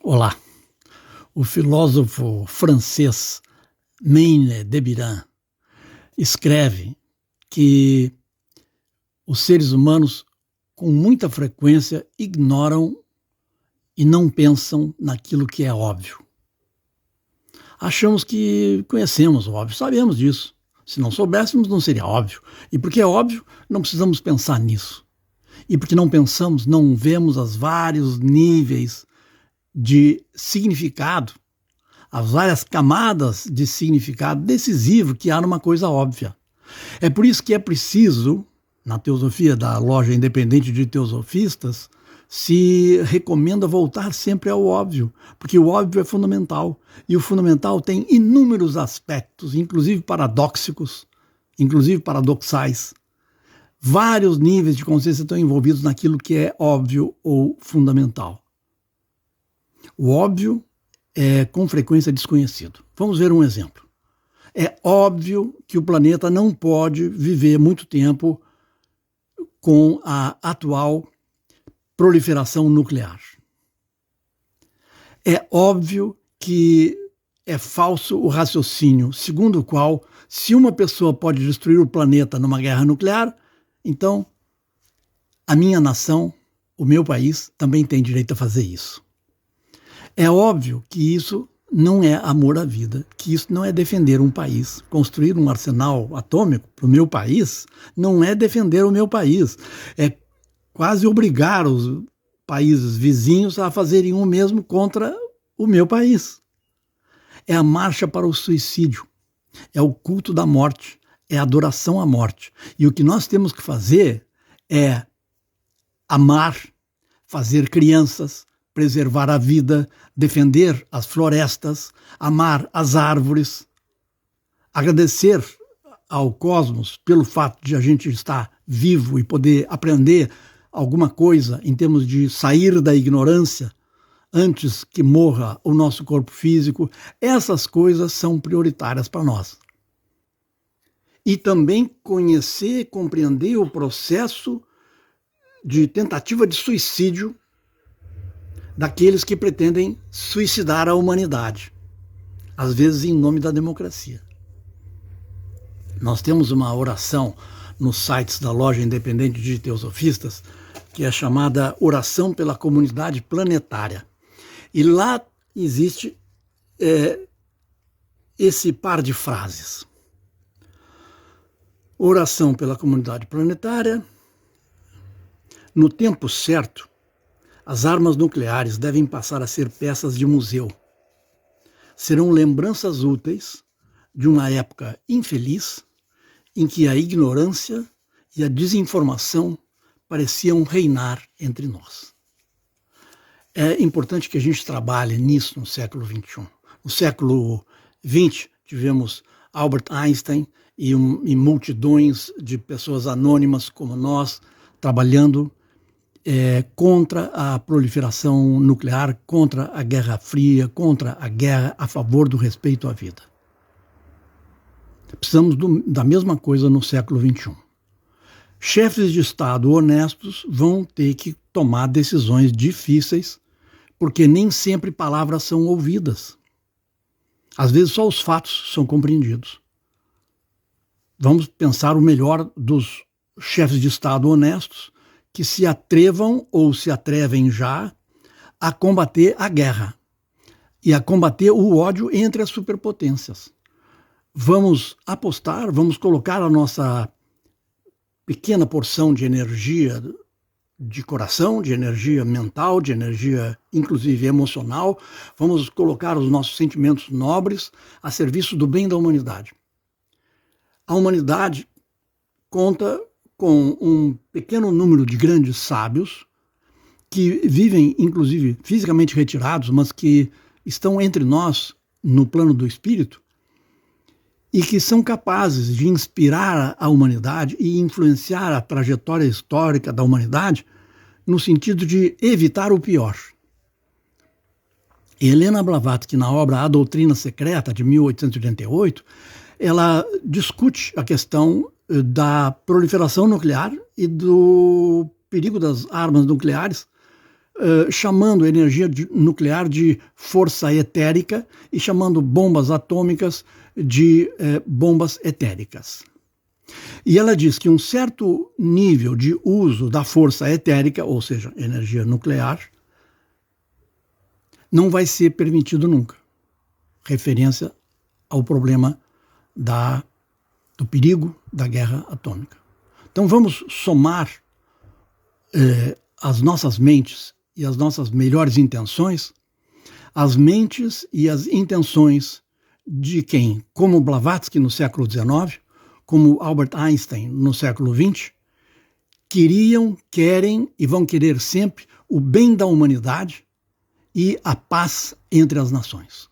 Olá. O filósofo francês Maine Debiran escreve que os seres humanos, com muita frequência, ignoram e não pensam naquilo que é óbvio. Achamos que conhecemos o óbvio, sabemos disso. Se não soubéssemos, não seria óbvio. E porque é óbvio, não precisamos pensar nisso. E porque não pensamos, não vemos os vários níveis de significado, as várias camadas de significado decisivo que há numa coisa óbvia. É por isso que é preciso, na teosofia da Loja Independente de Teosofistas, se recomenda voltar sempre ao óbvio, porque o óbvio é fundamental. E o fundamental tem inúmeros aspectos, inclusive paradóxicos, inclusive paradoxais. Vários níveis de consciência estão envolvidos naquilo que é óbvio ou fundamental. O óbvio é com frequência desconhecido. Vamos ver um exemplo. É óbvio que o planeta não pode viver muito tempo com a atual proliferação nuclear. É óbvio que é falso o raciocínio segundo o qual, se uma pessoa pode destruir o planeta numa guerra nuclear, então a minha nação, o meu país, também tem direito a fazer isso. É óbvio que isso não é amor à vida, que isso não é defender um país. Construir um arsenal atômico para o meu país não é defender o meu país, é quase obrigar os países vizinhos a fazerem o mesmo contra o meu país. É a marcha para o suicídio, é o culto da morte, é a adoração à morte. E o que nós temos que fazer é amar, fazer crianças, preservar a vida, defender as florestas, amar as árvores, agradecer ao cosmos pelo fato de a gente estar vivo e poder aprender alguma coisa em termos de sair da ignorância antes que morra o nosso corpo físico. Essas coisas são prioritárias para nós. E também conhecer e compreender o processo de tentativa de suicídio daqueles que pretendem suicidar a humanidade, às vezes em nome da democracia. Nós temos uma oração nos sites da Loja Independente de Teosofistas, que é chamada Oração pela Comunidade Planetária. E lá existe esse par de frases. Oração pela comunidade planetária. No tempo certo, as armas nucleares devem passar a ser peças de museu. Serão lembranças úteis de uma época infeliz em que a ignorância e a desinformação pareciam reinar entre nós. É importante que a gente trabalhe nisso no século XXI. No século XX, tivemos Albert Einstein e multidões de pessoas anônimas como nós trabalhando contra a proliferação nuclear, contra a Guerra Fria, contra a guerra a favor do respeito à vida. Precisamos da mesma coisa no século XXI. Chefes de Estado honestos vão ter que tomar decisões difíceis, porque nem sempre palavras são ouvidas. Às vezes só os fatos são compreendidos. Vamos pensar o melhor dos chefes de Estado honestos, que se atrevam ou se atrevem já a combater a guerra e a combater o ódio entre as superpotências. Vamos apostar, vamos colocar a nossa pequena porção de energia de coração, de energia mental, de energia inclusive emocional, vamos colocar os nossos sentimentos nobres a serviço do bem da humanidade. A humanidade conta com um pequeno número de grandes sábios que vivem, inclusive, fisicamente retirados, mas que estão entre nós no plano do espírito e que são capazes de inspirar a humanidade e influenciar a trajetória histórica da humanidade no sentido de evitar o pior. Helena Blavatsky, na obra A Doutrina Secreta, de 1888, ela discute a questão da proliferação nuclear e do perigo das armas nucleares chamando a energia nuclear de força etérica e chamando bombas atômicas de bombas etéricas. E ela diz que um certo nível de uso da força etérica, ou seja, energia nuclear, não vai ser permitido nunca. Referência ao problema do perigo da guerra atômica. Então vamos somar as nossas mentes e as nossas melhores intenções, as mentes e as intenções de quem, como Blavatsky no século XIX, como Albert Einstein no século XX, queriam, querem e vão querer sempre o bem da humanidade e a paz entre as nações.